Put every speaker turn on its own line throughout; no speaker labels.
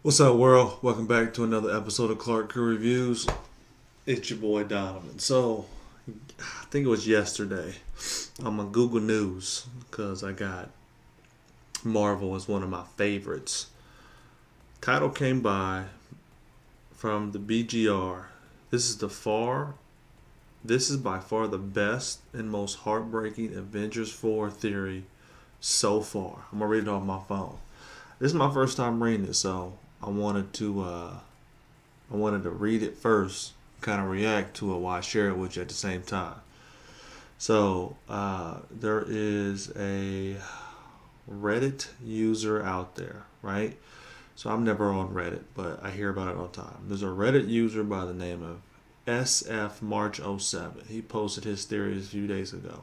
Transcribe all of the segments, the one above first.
What's up, world? Welcome back to another episode of Clark Crew Reviews. It's your boy Donovan. So, I think it was yesterday on my Google News because I got Marvel as one of my favorites. Title came by from the BGR. This is the far. This is by far the best and most heartbreaking Avengers 4 theory so far. I'm gonna read it off my phone. This is my first time reading it, so I wanted to read it first, kind of react to it while I share it with you at the same time. So there is a Reddit user out there, right? So I'm never on Reddit, but I hear about it all the time. There's a Reddit user by the name of SF March '07. He posted his theories a few days ago.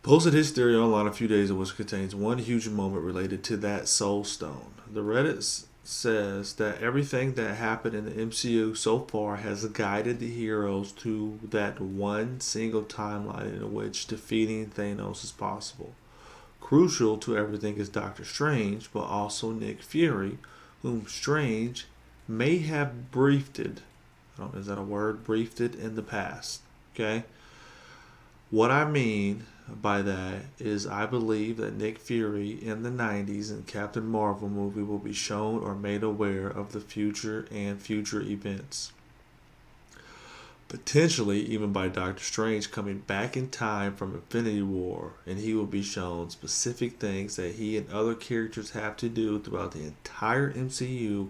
Posted his theory online a few days ago, which contains one huge moment related to that Soul Stone. The Reddit says that everything that happened in the MCU so far has guided the heroes to that one single timeline in which defeating Thanos is possible. Crucial to everything is Doctor Strange, but also Nick Fury, whom Strange may have briefed. I don't know, is that a word? Briefed in the past. Okay? What I mean by that is I believe that Nick Fury in the 90s in Captain Marvel movie will be shown or made aware of the future and future events. Potentially even by Doctor Strange coming back in time from Infinity War, and he will be shown specific things that he and other characters have to do throughout the entire MCU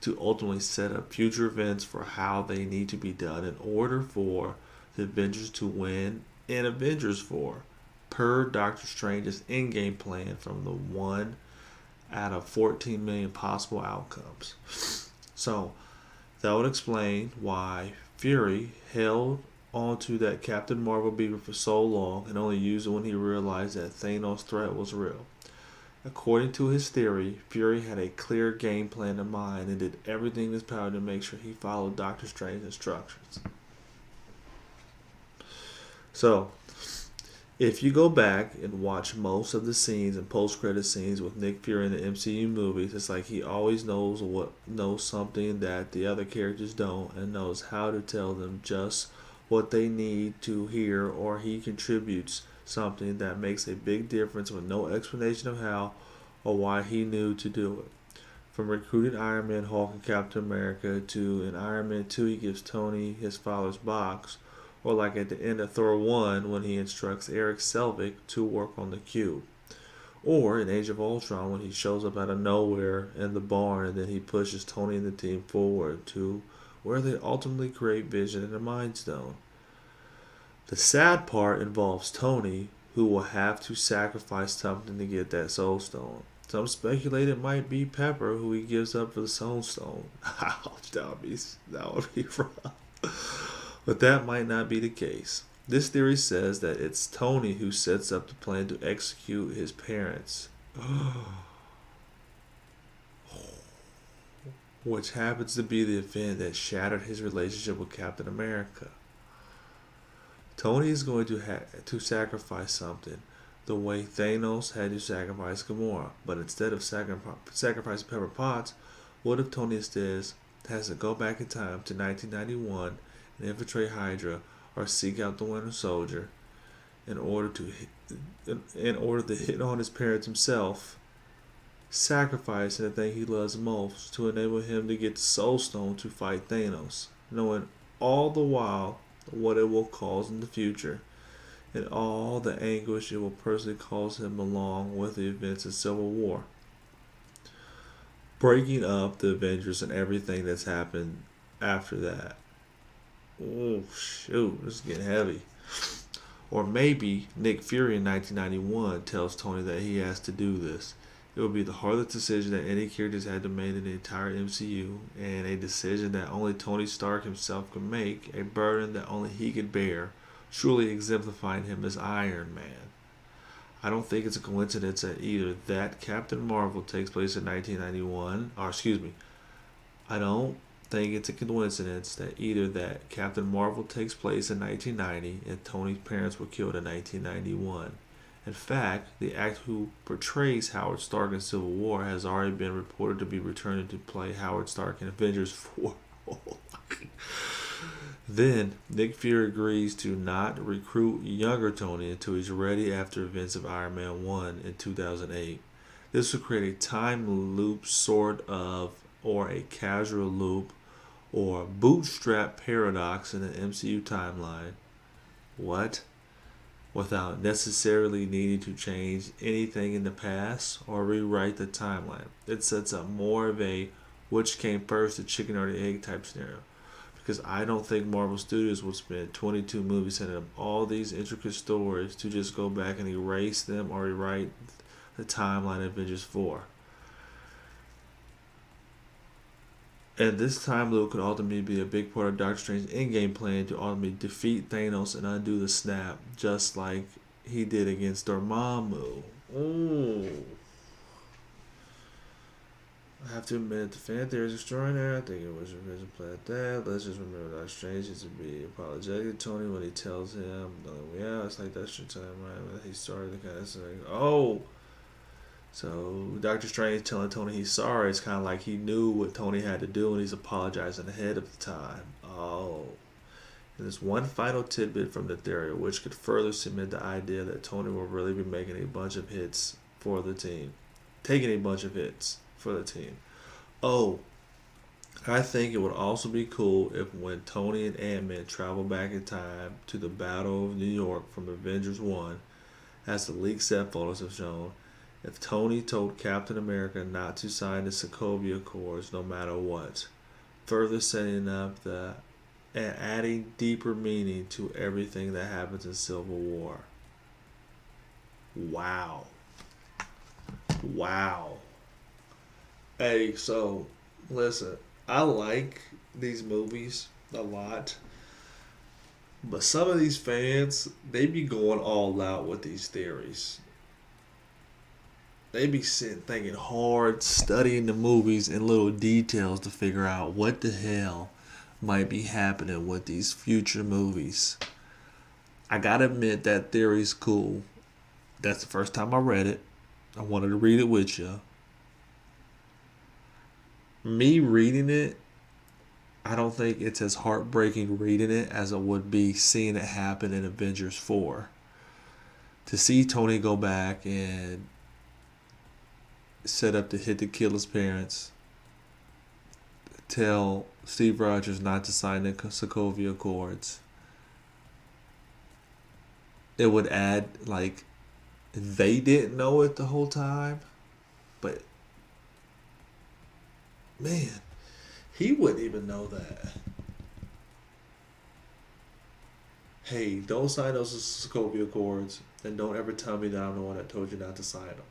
to ultimately set up future events for how they need to be done in order for the Avengers to win in Avengers 4, per Doctor Strange's in-game plan from the 1 out of 14 million possible outcomes. So, that would explain why Fury held onto that Captain Marvel beaver for so long and only used it when he realized that Thanos' threat was real. According to his theory, Fury had a clear game plan in mind and did everything in his power to make sure he followed Doctor Strange's instructions. So, if you go back and watch most of the scenes and post-credit scenes with Nick Fury in the MCU movies, it's like he always knows something that the other characters don't, and knows how to tell them just what they need to hear, or he contributes something that makes a big difference with no explanation of how or why he knew to do it. From recruiting Iron Man, Hulk, and Captain America to in Iron Man 2 he gives Tony his father's box, or like at the end of Thor 1 when he instructs Eric Selvig to work on the cube. Or in Age of Ultron when he shows up out of nowhere in the barn and then he pushes Tony and the team forward to where they ultimately create Vision and the Mind Stone. The sad part involves Tony, who will have to sacrifice something to get that Soul Stone. Some speculate it might be Pepper, who he gives up for the Soul Stone. Ouch, that would be rough. But that might not be the case. This theory says that it's Tony who sets up the plan to execute his parents, which happens to be the event that shattered his relationship with Captain America. Tony is going to sacrifice something, the way Thanos had to sacrifice Gamora. But instead of sacrificing Pepper Potts, what if Tony instead has to go back in time to 1991 and infiltrate Hydra or seek out the Winter Soldier in order to hit on his parents himself, sacrificing the thing he loves most to enable him to get the Soul Stone to fight Thanos, knowing all the while what it will cause in the future and all the anguish it will personally cause him along with the events of Civil War, breaking up the Avengers and everything that's happened after that. Oh, shoot, this is getting heavy. Or maybe Nick Fury in 1991 tells Tony that he has to do this. It would be the hardest decision that any character's had to make in the entire MCU, and a decision that only Tony Stark himself could make, a burden that only he could bear, truly exemplifying him as Iron Man. I don't think it's a coincidence that either that Captain Marvel takes place in 1991, or excuse me, I don't think it's a coincidence that either that Captain Marvel takes place in 1990 and Tony's parents were killed in 1991, In fact, the actor who portrays Howard Stark in Civil War has already been reported to be returning to play Howard Stark in Avengers 4. Then, Nick Fury agrees to not recruit younger Tony until he's ready after events of Iron Man 1 in 2008. This would create a time loop sort of, or a casual loop, or bootstrap paradox in the MCU timeline. What? Without necessarily needing to change anything in the past or rewrite the timeline. It sets up more of a which came first, the chicken or the egg type scenario. Because I don't think Marvel Studios would spend 22 movies setting up all these intricate stories to just go back and erase them or rewrite the timeline of Avengers 4. And this time loop could ultimately be a big part of Doctor Strange's endgame plan to ultimately defeat Thanos and undo the snap, just like he did against Dormammu. Ooh. I have to admit, the fan theory is extraordinary. I think it was a vision plan at that. Let's just remember Doctor Strange is to be apologetic to Tony when he tells him, yeah, it's like that's your time, right? He started the kind of saying, oh. So Doctor Strange telling Tony he's sorry. It's kind of like he knew what Tony had to do and he's apologizing ahead of the time. Oh. And there's one final tidbit from the theory which could further cement the idea that Tony will really be making a bunch of hits for the team. Taking a bunch of hits for the team. Oh, I think it would also be cool if when Tony and Ant-Man travel back in time to the Battle of New York from Avengers 1, as the leaked set photos have shown, if Tony told Captain America not to sign the Sokovia Accords no matter what, further setting up the and adding deeper meaning to everything that happens in Civil War. Wow. Wow. Hey, so listen, I like these movies a lot, but some of these fans, they be going all out with these theories. They be sitting thinking hard, studying the movies and little details to figure out what the hell might be happening with these future movies. I gotta admit that theory's cool. That's the first time I read it. I wanted to read it with you. Me reading it, I don't think it's as heartbreaking reading it as it would be seeing it happen in Avengers 4. To see Tony go back and set up to hit to kill his parents, tell Steve Rogers not to sign the Sokovia Accords. It would add, like, they didn't know it the whole time, but man, he wouldn't even know that. Hey, don't sign those Sokovia Accords, and don't ever tell me that I'm the one that told you not to sign them.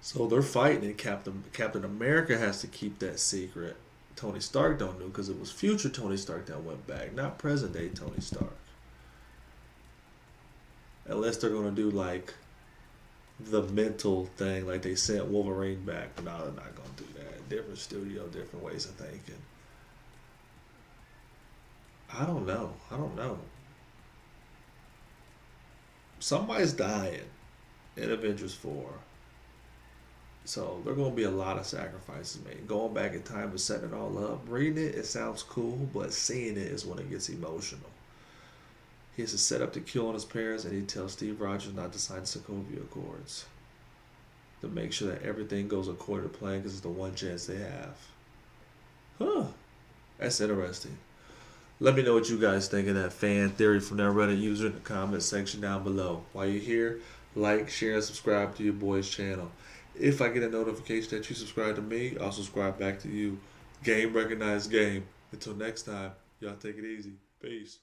So they're fighting, and Captain America has to keep that secret. Tony Stark don't know because it was future Tony Stark that went back, not present day Tony Stark. Unless they're gonna do like the mental thing, like they sent Wolverine back. But no, they're not gonna do that. Different studio, different ways of thinking. I don't know. Somebody's dying in Avengers 4. So there are going to be a lot of sacrifices made. Going back in time and setting it all up. Reading it, it sounds cool, but seeing it is when it gets emotional. He has to set up to kill on his parents, and he tells Steve Rogers not to sign Sokovia Accords. To make sure that everything goes according to plan, because it's the one chance they have. Huh. That's interesting. Let me know what you guys think of that fan theory from that Reddit user in the comment section down below. While you're here, like, share, and subscribe to your boy's channel. If I get a notification that you subscribe to me, I'll subscribe back to you. Game recognized game. Until next time, y'all take it easy. Peace.